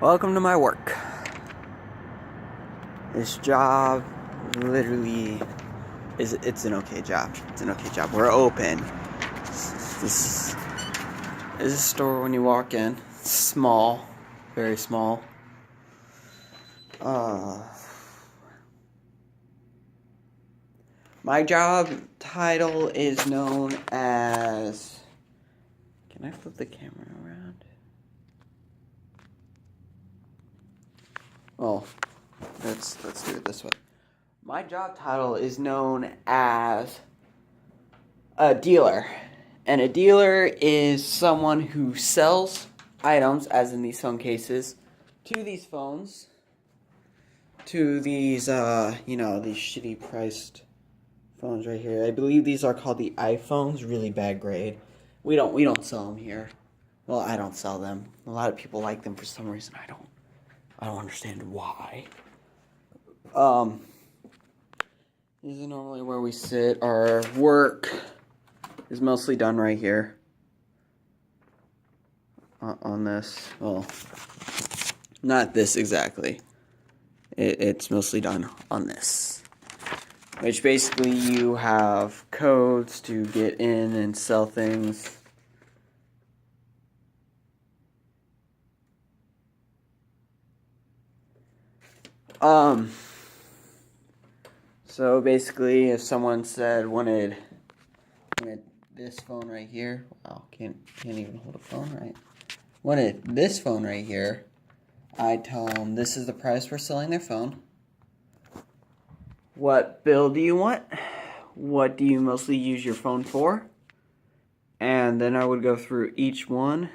Welcome to my work. This job literally it's an okay job. It's an okay job. We're open. This is a store when you walk in. It's small. Very small. My job title is known as... Can I flip the camera around? Oh, let's do it this way. My job title is known as a dealer. And a dealer is someone who sells items, as in these phone cases, to these phones. To these, these shitty priced phones right here. I believe these are called the iPhones. Really bad grade. We don't sell them here. Well, I don't sell them. A lot of people like them for some reason. I don't understand why. This is normally where we sit. Our work is mostly done right here. On this. Well, not this exactly. It's mostly done on this. Which basically you have codes to get in and sell things. So basically, if someone said wanted this phone right here, wow, can't even hold a phone right. Wanted this phone right here, I tell them this is the price we're selling their phone. What bill do you want? What do you mostly use your phone for? And then I would go through each one.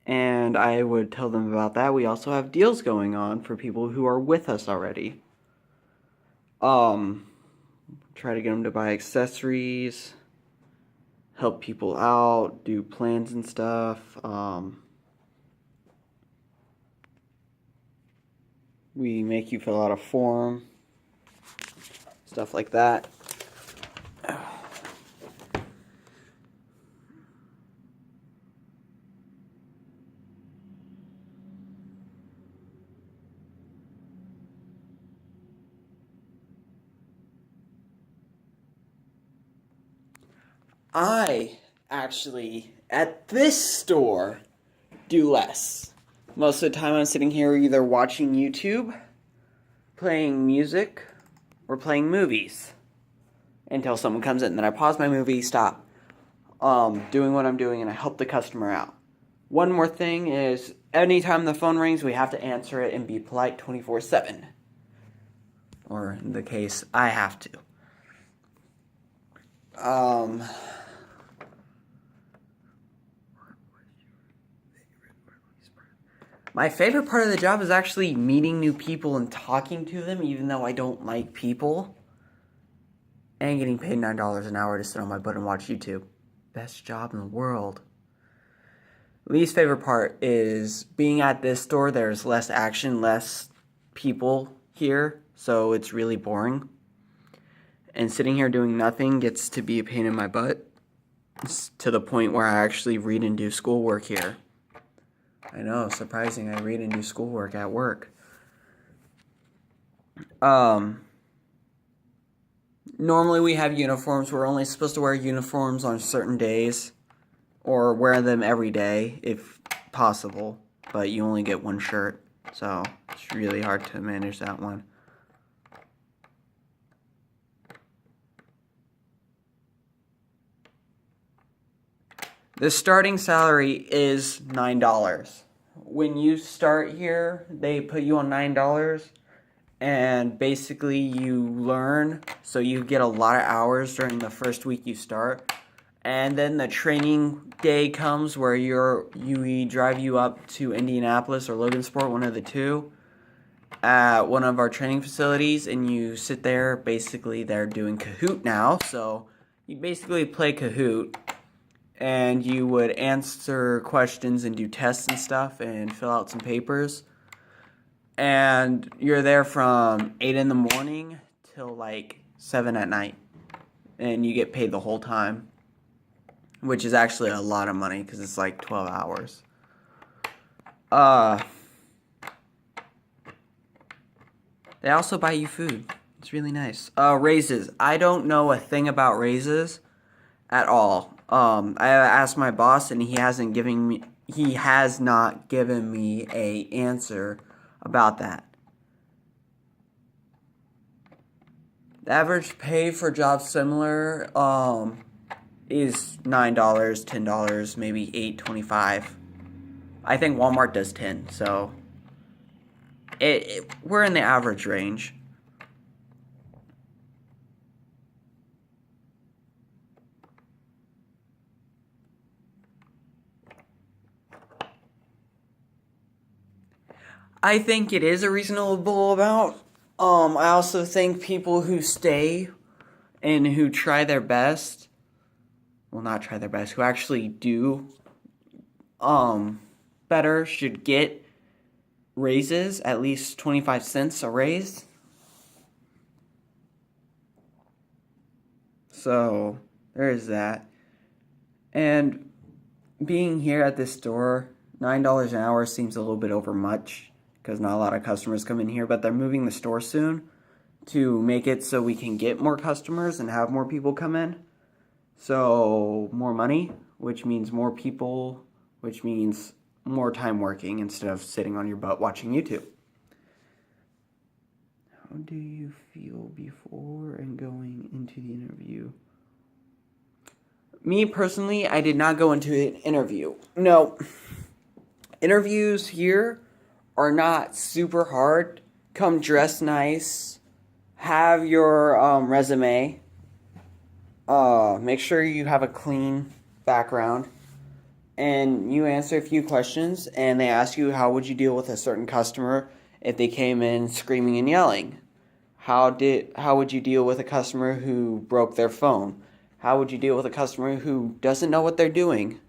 And I would tell them about that. We also have deals going on for people who are with us already. Try to get them to buy accessories. Help people out. Do plans and stuff. We make you fill out a form. Stuff like that. I actually, at this store, do less. Most of the time I'm sitting here either watching YouTube, playing music, or playing movies. Until someone comes in. Then I pause my movie, stop doing what I'm doing, and I help the customer out. One more thing is, anytime the phone rings, we have to answer it and be polite 24/7. Or in the case, I have to. My favorite part of the job is actually meeting new people and talking to them, even though I don't like people. And getting paid $9 an hour to sit on my butt and watch YouTube. Best job in the world. Least favorite part is being at this store, there's less action, less people here, so it's really boring. And sitting here doing nothing gets to be a pain in my butt. It's to the point where I actually read and do schoolwork here. I know, surprising, I read and do schoolwork at work. Normally we have uniforms. We're only supposed to wear uniforms on certain days. Or wear them every day, if possible. But you only get one shirt. So, it's really hard to manage that one. The starting salary is $9. When you start here, they put you on $9, and basically you learn, so you get a lot of hours during the first week you start, and then the training day comes where we drive you up to Indianapolis or Logansport, one of the two, at one of our training facilities, and you sit there. Basically they're doing Kahoot now, so you basically play Kahoot. And you would answer questions and do tests and stuff and fill out some papers. And you're there from 8 in the morning till like 7 at night. And you get paid the whole time. Which is actually a lot of money because it's like 12 hours. They also buy you food. It's really nice. Raises. I don't know a thing about raises at all. I asked my boss and he has not given me a answer about that. The average pay for jobs similar is $9, $10, maybe $8.25. I think Walmart does 10, so we're in the average range. I think it is a reasonable amount. I also think people who stay and who try their best, well, not try their best, who actually do better should get raises, at least 25 cents a raise. So, there is that. And being here at this store, $9 an hour seems a little bit over much because not a lot of customers come in here, but they're moving the store soon to make it so we can get more customers and have more people come in. So, more money, which means more people, which means more time working instead of sitting on your butt watching YouTube. How do you feel before and going into the interview? Me personally, I did not go into an interview. No. Interviews here are not super hard. Come dressed nice. Have your resume. Make sure you have a clean background. And you answer a few questions, and they ask you how would you deal with a certain customer if they came in screaming and yelling. How would you deal with a customer who broke their phone? How would you deal with a customer who doesn't know what they're doing?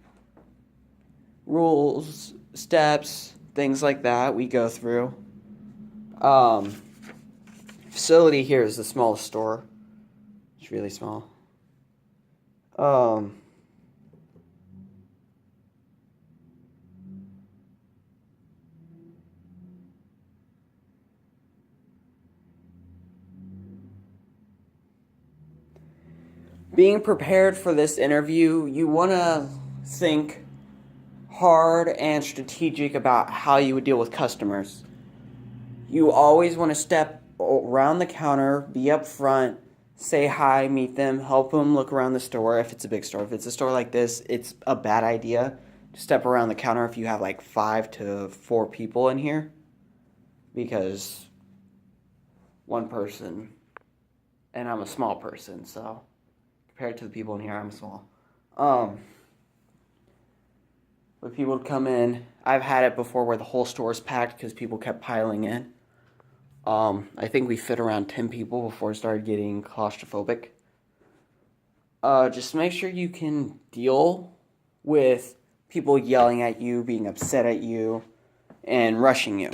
Rules, steps, things like that we go through. Facility here is the smallest store. It's really small. Being prepared for this interview, you want to think hard and strategic about how you would deal with customers. You always want to step around the counter, be up front, say hi, meet them, help them look around the store if it's a big store. If it's a store like this, it's a bad idea to step around the counter if you have like 5 to 4 people in here, because one person, and I'm a small person, so compared to the people in here, I'm small. When people come in, I've had it before where the whole store is packed because people kept piling in. I think we fit around 10 people before it started getting claustrophobic. Just make sure you can deal with people yelling at you, being upset at you, and rushing you.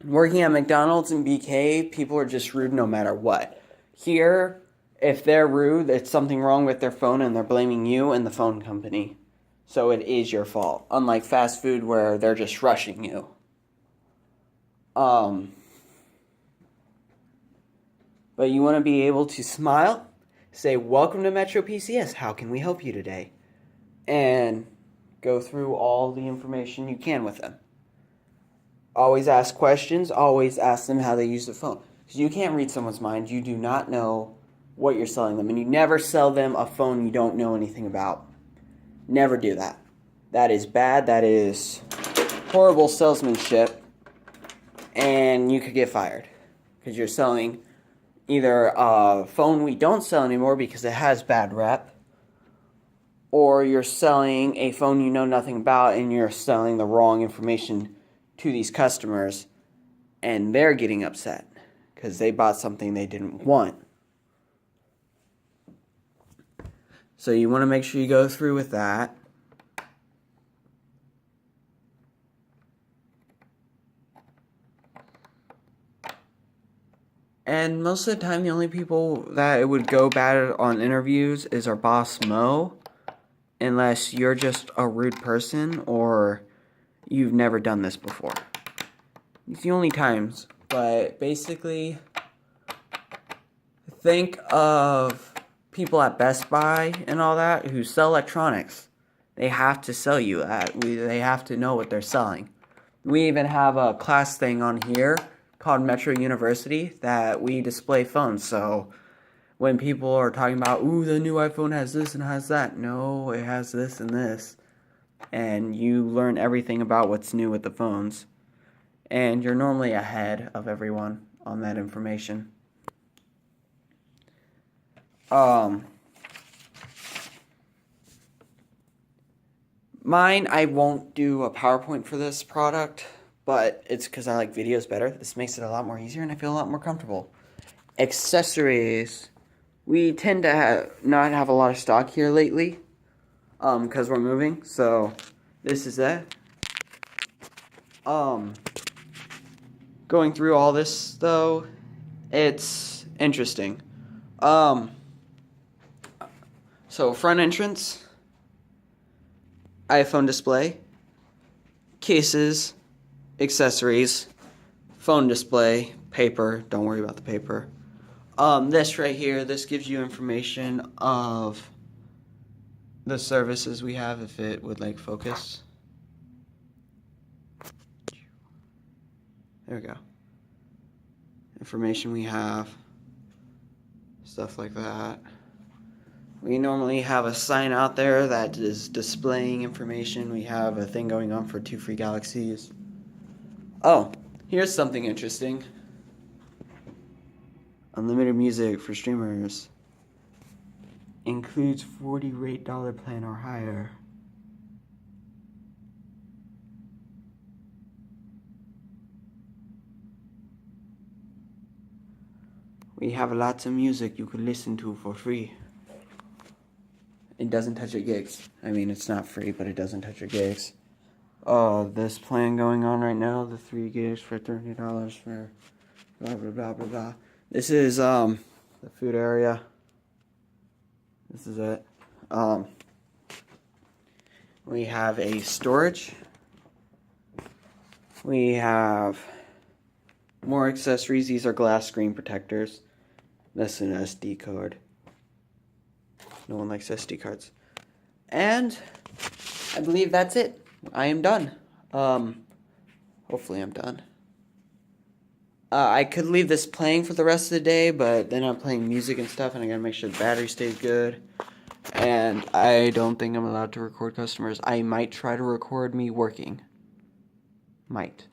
Working at McDonald's and BK, people are just rude no matter what. Here, if they're rude, it's something wrong with their phone and they're blaming you and the phone company. So it is your fault. Unlike fast food where they're just rushing you. But you want to be able to smile, say, "Welcome to Metro PCS, how can we help you today?" And go through all the information you can with them. Always ask questions, always ask them how they use the phone. Because you can't read someone's mind, you do not know what you're selling them. And you never sell them a phone you don't know anything about. Never do that. That is bad, that is horrible salesmanship. And you could get fired. Because you're selling either a phone we don't sell anymore because it has bad rep, or you're selling a phone you know nothing about and you're selling the wrong information to these customers and they're getting upset because they bought something they didn't want. So you want to make sure you go through with that. And most of the time, the only people that it would go bad on interviews is our boss, Mo. Unless you're just a rude person or you've never done this before. It's the only times, but basically, think of people at Best Buy and all that who sell electronics. They have to sell you that. They have to know what they're selling. We even have a class thing on here called Metro University that we display phones. So when people are talking about, ooh, the new iPhone has this and has that. No, it has this and this. And you learn everything about what's new with the phones. And you're normally ahead of everyone on that information. Mine, I won't do a PowerPoint for this product, but it's because I like videos better. This makes it a lot more easier and I feel a lot more comfortable. Accessories. We tend to not have a lot of stock here lately, because we're moving, so this is it. Going through all this, though, it's interesting. So front entrance, iPhone display, cases, accessories, phone display, paper, don't worry about the paper. This right here, this gives you information of the services we have, if it would like focus. There we go. Information we have, stuff like that. We normally have a sign out there that is displaying information. We have a thing going on for 2 free galaxies. Oh, here's something interesting. Unlimited music for streamers. Includes $40 rate plan or higher. We have lots of music you could listen to for free. It doesn't touch your gigs. I mean, it's not free, but it doesn't touch your gigs. This plan going on right now, the 3 gigs for $30 for blah, blah, blah, blah, blah. This is, the food area. This is it. We have a storage. We have more accessories. These are glass screen protectors. That's an SD card. No one likes SD cards. And I believe that's it. I am done. Hopefully I'm done. I could leave this playing for the rest of the day, but then I'm playing music and stuff, and I gotta make sure the battery stays good. And I don't think I'm allowed to record customers. I might try to record me working. Might.